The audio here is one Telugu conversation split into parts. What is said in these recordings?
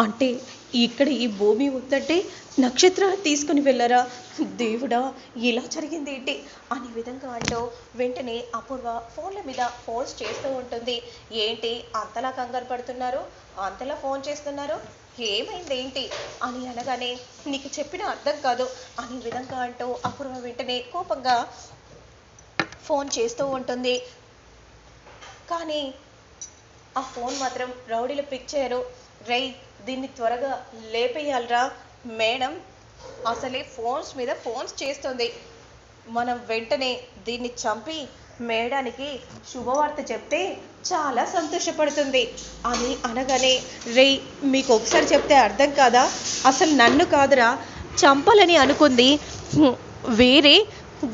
అంటే ఇక్కడ ఈ భూమి ఉందంటే నక్షత్రాలు తీసుకుని వెళ్ళరా దేవుడా, ఇలా జరిగింది ఏంటి అనే విధంగా అంటూ వెంటనే అపూర్వ ఫోన్ల మీద ఫోన్స్ చేస్తూ ఉంటుంది. ఏంటి అంతలా కంగారు పడుతున్నారు, అంతలా ఫోన్ చేస్తున్నారు, ఏమైంది ఏంటి అని అనగానే నీకు చెప్పిన అర్థం కాదు అనే విధంగా అంటూ అపూర్వ వెంటనే కోపంగా ఫోన్ చేస్తూ ఉంటుంది. కానీ ఆ ఫోన్ మాత్రం రౌడీలు పిక్ చేయరు. రై, దీన్ని త్వరగా లేపేయాలరా మేడం, అసలే ఫోన్స్ మీద ఫోన్స్ చేస్తుంది, మనం వెంటనే దీన్ని చంపి మేడానికి శుభవార్త చెప్తే చాలా సంతోషపడుతుంది అని అనగానే, రే మీకు ఒకసారి చెప్తే అర్థం కాదా, అసలు నన్ను కాదురా చంపాలని అనుకుంది, వేరే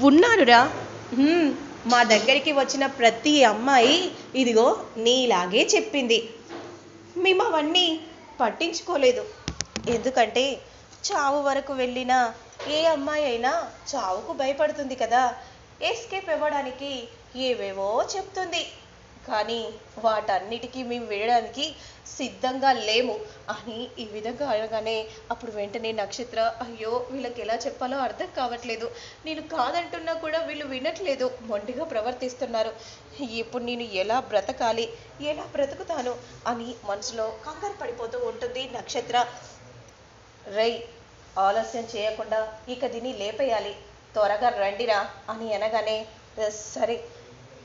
ఉన్నారురా. మా దగ్గరికి వచ్చిన ప్రతి అమ్మాయి ఇదిగో నీలాగే చెప్పింది. మేము అవన్నీ పట్టించుకోలేదు, ఎందుకంటే చావు వరకు వెళ్ళిన ఏ అమ్మాయి అయినా చావుకు భయపడుతుంది కదా, ఎస్కేప్ ఇవ్వడానికి ఏవేవో చెప్తుంది, కానీ వాటన్నిటికీ మేము వినడానికి సిద్ధంగా లేము అని ఈ విధంగా అనగానే అప్పుడు వెంటనే నక్షత్ర, అయ్యో వీళ్ళకి ఎలా చెప్పాలో అర్థం కావట్లేదు, నేను కాదంటున్నా కూడా వీళ్ళు వినట్లేదు, మొండిగా ప్రవర్తిస్తున్నారు, ఇప్పుడు నేను ఎలా బ్రతకాలి, ఎలా బ్రతుకుతాను అని మనసులో కంగారు పడిపోతూ ఉంటుంది నక్షత్ర. రై, ఆలస్యం చేయకుండా ఇక దీన్ని లేపేయాలి, త్వరగా రండిరా అని అనగానే, సరే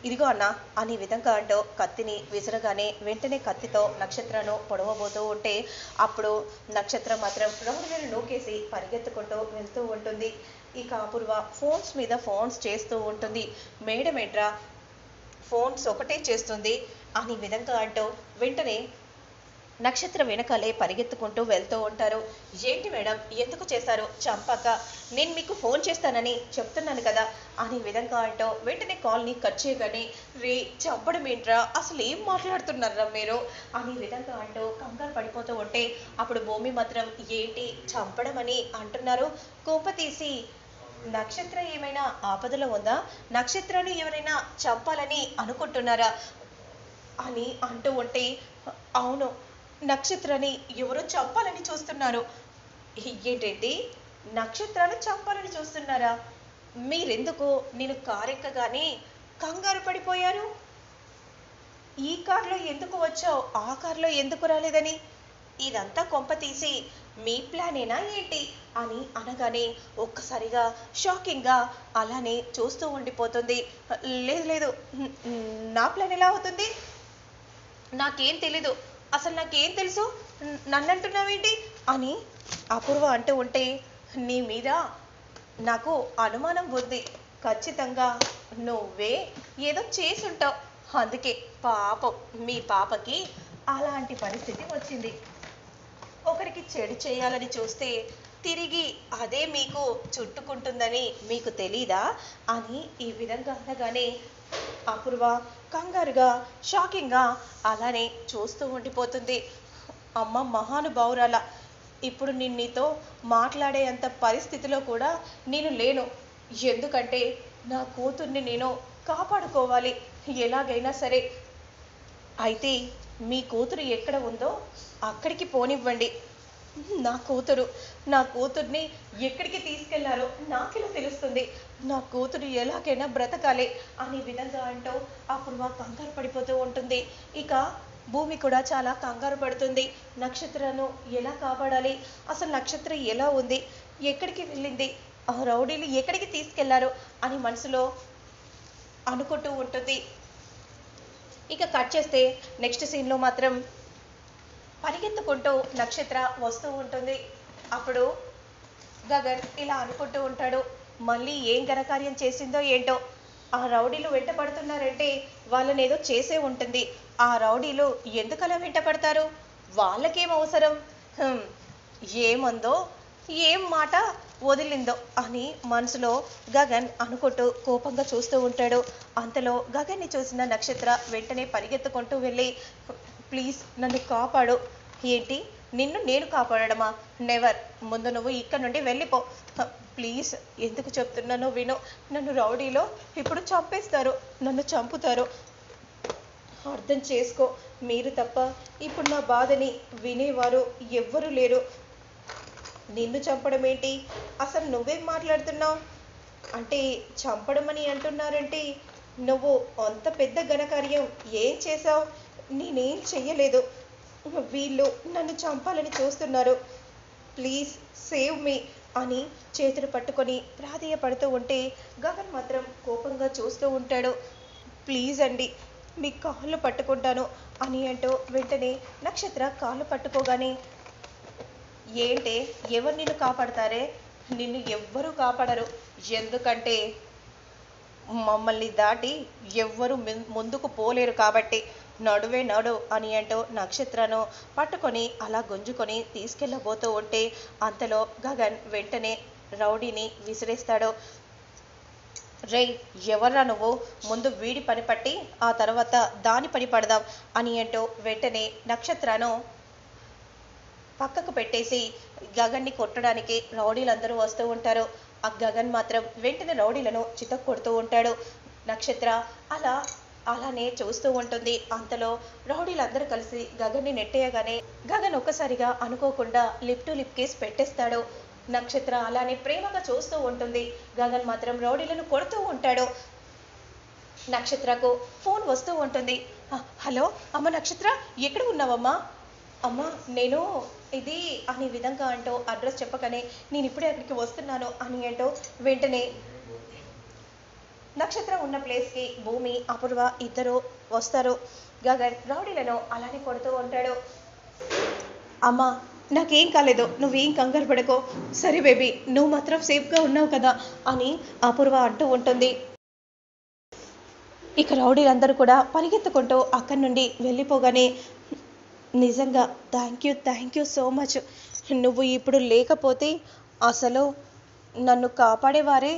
ఇదిగో అన్న అనే విధంగా అంటూ కత్తిని విసరగానే వెంటనే కత్తితో నక్షత్రను పొడవబోతూ ఉంటే అప్పుడు నక్షత్రం మాత్రం రౌడీలను నూకేసి పరిగెత్తుకుంటూ వెళ్తూ ఉంటుంది. ఇక అపూర్వ ఫోన్స్ మీద ఫోన్స్ చేస్తూ ఉంటుంది. మేడం ఏంట్రా ఫోన్స్ ఒకటే చేస్తుంది అనే విధంగా అంటూ వెంటనే నక్షత్రం వెనకాలే పరిగెత్తుకుంటూ వెళ్తూ ఉంటారు. ఏంటి మేడం ఎందుకు చేశారు, చంపాక నేను మీకు ఫోన్ చేస్తానని చెప్తున్నాను కదా అనే విధంగా అంటూ వెంటనే కాల్ని కట్ చేయగానే, రే చంపడం ఏంట్రా, అసలు ఏం మాట్లాడుతున్నారా మీరు అనే విధంగా అంటూ కంగారు పడిపోతూ ఉంటే అప్పుడు భూమి మాత్రం, ఏంటి చంపడం అని అంటున్నారు, కోప తీసి నక్షత్ర ఏమైనా ఆపదలో ఉందా, నక్షత్రాన్ని ఎవరైనా చంపాలని అనుకుంటున్నారా అని అంటూ ఉంటే, అవును నక్షత్రాన్ని ఎవరో చంపాలని చూస్తున్నారు. ఏంటండి, నక్షత్రాన్ని చంపాలని చూస్తున్నారా, మీరెందుకు నేను కారెక్కగానే కంగారు పడిపోయారు, ఈ కార్లో ఎందుకు వచ్చావు ఆ కార్లో ఎందుకు రాలేదని, ఇదంతా కొంప తీసి మీ ప్లానేనా ఏంటి అని అనగానే ఒక్కసారిగా షాకింగ్గా అలానే చూస్తూ ఉండిపోతుంది. లేదు లేదు, నా ప్లాన్ ఎలా అవుతుంది, నాకేం తెలీదు, అసలు నాకేం తెలుసు, నన్ను అంటున్నావేంటి అని అపూర్వ అంటూ ఉంటే, నీ మీద నాకు అనుమానం ఉంది, ఖచ్చితంగా నువ్వే ఏదో చేసుంటావు, అందుకే పాపం మీ పాపకి అలాంటి పరిస్థితి వచ్చింది, ఒకరికి చెడు చేయాలని చూస్తే తిరిగి అదే మీకు చుట్టుకుంటుందని మీకు తెలీదా అని ఈ విధంగా అనగానే అపూర్వ కంగారుగా షాకింగ్గా అలానే చూస్తూ ఉండిపోతుంది. అమ్మ మహానుభావురాల, ఇప్పుడు నేను నీతో మాట్లాడే అంత పరిస్థితిలో కూడా నేను లేను, ఎందుకంటే నా కూతుర్ని నేను కాపాడుకోవాలి ఎలాగైనా సరే, అయితే మీ కూతురు ఎక్కడ ఉందో అక్కడికి పోనివ్వండి, నా కూతుర్ని ఎక్కడికి తీసుకెళ్లారో నాకెలా తెలుస్తుంది, నా కూతురు ఎలాగైనా బ్రతకాలి అనే విధంగా అంటూ అపూర్వ కంగారు పడిపోతూ ఉంటుంది. ఇక భూమి కూడా చాలా కంగారు పడుతుంది, నక్షత్రను ఎలా కాపాడాలి, అసలు నక్షత్రం ఎలా ఉంది, ఎక్కడికి వెళ్ళింది, ఆ రౌడీలు ఎక్కడికి తీసుకెళ్లారు అని మనసులో అనుకుంటూ ఉంటుంది. ఇక కట్ చేస్తే నెక్స్ట్ సీన్లో మాత్రం పరిగెత్తుకుంటూ నక్షత్ర వస్తూ ఉంటుంది. అప్పుడు గగన్ ఇలా అనుకుంటూ ఉంటాడు, మళ్ళీ ఏం ఘనకార్యం చేసిందో ఏంటో, ఆ రౌడీలు వెంట పడుతున్నారంటే వాళ్ళని ఏదో చేసే ఉంటుంది, ఆ రౌడీలు ఎందుకలా వెంట పడతారు, వాళ్ళకేం అవసరం, ఏమందో ఏం మాట వదిలిందో అని మనసులో గగన్ అనుకుంటూ కోపంగా చూస్తూ ఉంటాడు. అంతలో గగన్ని చూసిన నక్షత్ర వెంటనే పరిగెత్తుకుంటూ వెళ్ళి, ప్లీజ్ నన్ను కాపాడు, ఏంటి నిన్ను నేను కాపాడమా, నెవర్, ముందు నువ్వు ఇక్కడ నుండి వెళ్ళిపో, ప్లీజ్ ఎందుకు చెప్తున్నానో విను, నన్ను రౌడీలో ఇప్పుడు చంపేస్తారు, నన్ను చంపుతారు, అర్థం చేసుకో, మీరు తప్ప ఇప్పుడు నా బాధని వినేవారు ఎవ్వరూ లేరు. నిన్ను చంపడం ఏంటి? అసలు నువ్వేం మాట్లాడుతున్నావు? అంటే చంపడమని అంటున్నారంటే నువ్వు అంత పెద్ద ఘనకార్యం ఏం చేశావు? నేనేం చెయ్యలేదు. వీళ్ళు నన్ను చంపాలని చూస్తున్నారు. ప్లీజ్ సేవ్ మీ అని చేతులు పట్టుకొని ప్రాధేయపడుతూ ఉంటే గగన్ మాత్రం కోపంగా చూస్తూ ఉంటాడు. ప్లీజ్ అండి, మీ కాళ్ళు పట్టుకుంటాను అని అంటూ వెంటనే నక్షత్ర కాళ్ళు పట్టుకోగానే, ఏంటే ఎవరు నిన్ను కాపాడతారే? నిన్ను ఎవ్వరూ కాపాడరు. ఎందుకంటే మమ్మల్ని దాటి ఎవ్వరు ముందుకు పోలేరు కాబట్టి నడువే నడు అని అంటూ నక్షత్రను పట్టుకొని అలా గుంజుకొని తీసుకెళ్ళబోతూ ఉంటే అంతలో గగన్ వెంటనే రౌడీని విసిరేస్తాడు. రేయ్, ఎవర్రా నువ్వు? ముందు వీడి పని పట్టి ఆ తర్వాత దాని పని పడదాం అని అంటూ వెంటనే నక్షత్రను పక్కకు పెట్టేసి గగన్ని కొట్టడానికి రౌడీలందరూ వస్తూ ఉంటారు. ఆ గగన్ మాత్రం వెంటనే రౌడీలను చితక్ కొడుతూ ఉంటాడు. నక్షత్ర అలా అలానే చూస్తూ ఉంటుంది. అంతలో రౌడీలందరూ కలిసి గగన్ని నెట్టేయగానే గగన్ ఒక్కసారిగా అనుకోకుండా లిప్ టు లిప్ కేస్ పెట్టేస్తాడు. నక్షత్ర అలానే ప్రేమగా చూస్తూ ఉంటుంది. గగన్ మాత్రం రౌడీలను కొడుతూ ఉంటాడు. నక్షత్రకు ఫోన్ వస్తూ ఉంటుంది. హలో అమ్మ నక్షత్ర, ఎక్కడ ఉన్నావమ్మా? అమ్మ నేను ఇది అనే విధంగా అంటూ అడ్రస్ చెప్పగానే నేను ఇప్పుడే అక్కడికి వస్తున్నాను అని అంటూ వెంటనే నక్షత్రం ఉన్న ప్లేస్కి భూమి అపూర్వ ఇద్దరు వస్తారు. గగన్ రౌడీలను అలానే కొడుతూ ఉంటాడు. అమ్మ నాకేం కాలేదు, నువ్వేం కంగారు పడకో. సరే బేబీ, నువ్వు మాత్రం సేఫ్గా ఉన్నావు కదా అని అపూర్వ అంటూ ఉంటుంది. ఇక రౌడీలందరూ కూడా పరిగెత్తుకుంటూ అక్కడి నుండి వెళ్ళిపోగానే, నిజంగా థ్యాంక్ యూ సో మచ్. నువ్వు ఇప్పుడు లేకపోతే అసలు నన్ను కాపాడేవారే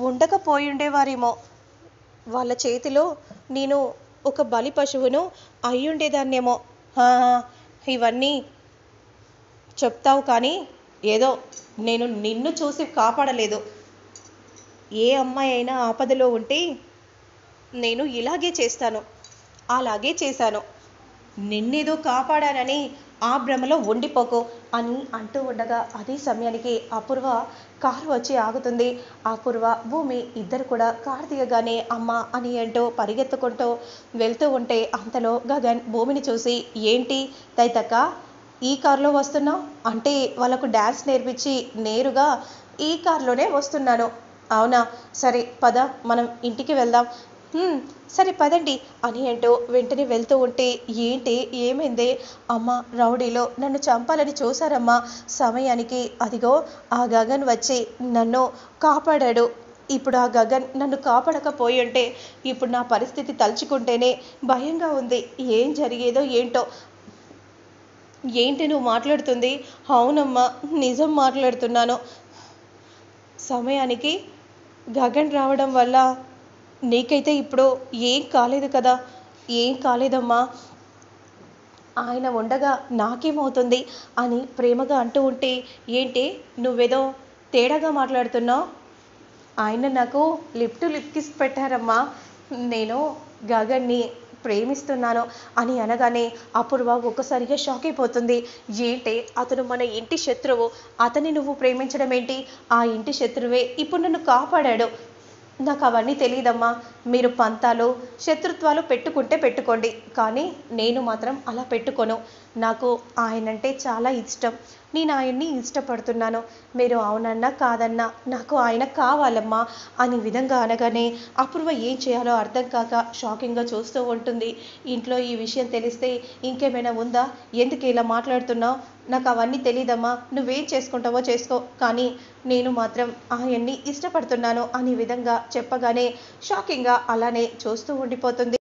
ఉండకపోయుండేవారేమో. వాళ్ళ చేతిలో నేను ఒక బలి పశువును అయ్యుండేదాన్నేమో. ఇవన్నీ చెప్తావు కానీ ఏదో నేను నిన్ను చూసి కాపాడలేదు. ఏ అమ్మాయి అయినా ఆపదలో ఉంటే నేను ఇలాగే చేస్తాను, అలాగే చేశాను. నిన్నేదో కాపాడానని ఆ భ్రమలో ఉండిపోకు అని అంటూ ఉండగా అదే సమయానికి అపూర్వ కారు వచ్చి ఆగుతుంది. అపూర్వ భూమి ఇద్దరు కూడా కారు దిగగానే అమ్మ అని అంటూ పరిగెత్తుకుంటూ వెళ్తూ ఉంటే అంతలో గగన్ భూమిని చూసి, ఏంటి తైతక్క ఈ కారులో వస్తున్నావు? అంటే వాళ్ళకు డ్యాన్స్ నేర్పించి నేరుగా ఈ కారులోనే వస్తున్నాను. అవునా, సరే పద మనం ఇంటికి వెళ్దాం. సరే పదండి అని అంటూ వెంటనే వెళ్తూ ఉంటే, ఏంటి ఏమైందే? అమ్మ రౌడీలో నన్ను చంపాలని చూశారమ్మా. సమయానికి అదిగో ఆ గగన్ వచ్చి నన్ను కాపాడాడు. ఇప్పుడు ఆ గగన్ నన్ను కాపాడకపోయి ఉంటే ఇప్పుడు నా పరిస్థితి తలుచుకుంటేనే భయంగా ఉంది. ఏం జరిగేదో ఏంటో. ఏంటి నువ్వు మాట్లాడుతుంది? అవునమ్మా, నిజం మాట్లాడుతున్నాను. సమయానికి గగన్ రావడం వల్ల నీకైతే ఇప్పుడు ఏం కాలేదు కదా? ఏం కాలేదమ్మా, ఆయన ఉండగా నాకేమవుతుంది అని ప్రేమగా అంటూ ఉంటే, ఏంటి నువ్వేదో తేడాగా మాట్లాడుతున్నావు? ఆయన నాకు లిప్ టు లిప్ కిస్ పెట్టారమ్మా. నేను గగన్ని ప్రేమిస్తున్నాను అని అనగానే అపూర్వ ఒక్కసారిగా షాక్ అయిపోతుంది. ఏంటి అతను మన ఇంటి శత్రువు, అతన్ని నువ్వు ప్రేమించడం ఏంటి? ఆ ఇంటి శత్రువే ఇప్పుడు నన్ను కాపాడాడు. నాకు అవన్నీ తెలియదమ్మా. మీరు పంతాలు శత్రుత్వాలు పెట్టుకుంటే పెట్టుకోండి, కానీ నేను మాత్రం అలా పెట్టుకోను. నాకు ఆయనంటే చాలా ఇష్టం. నేను ఆయన్ని ఇష్టపడుతున్నాను. మీరు అవునన్నా కాదన్నా నాకు ఆయన కావాలమ్మా అని విధంగా అనగానే అపూర్వ ఏం చేయాలో అర్థం కాక షాకింగ్గా చూస్తూ ఉంటుంది. ఇంట్లో ఈ విషయం తెలిస్తే ఇంకేమైనా ఉందా? ఎందుకు ఇలా మాట్లాడుతున్నావు? నాకు అవన్నీ తెలీదమ్మా. నువ్వేం చేసుకుంటావో చేసుకో, కానీ నేను మాత్రం ఆయన్ని ఇష్టపడుతున్నాను అని విధంగా చెప్పగానే షాకింగ్గా అలానే చూస్తూ ఉండిపోతుంది.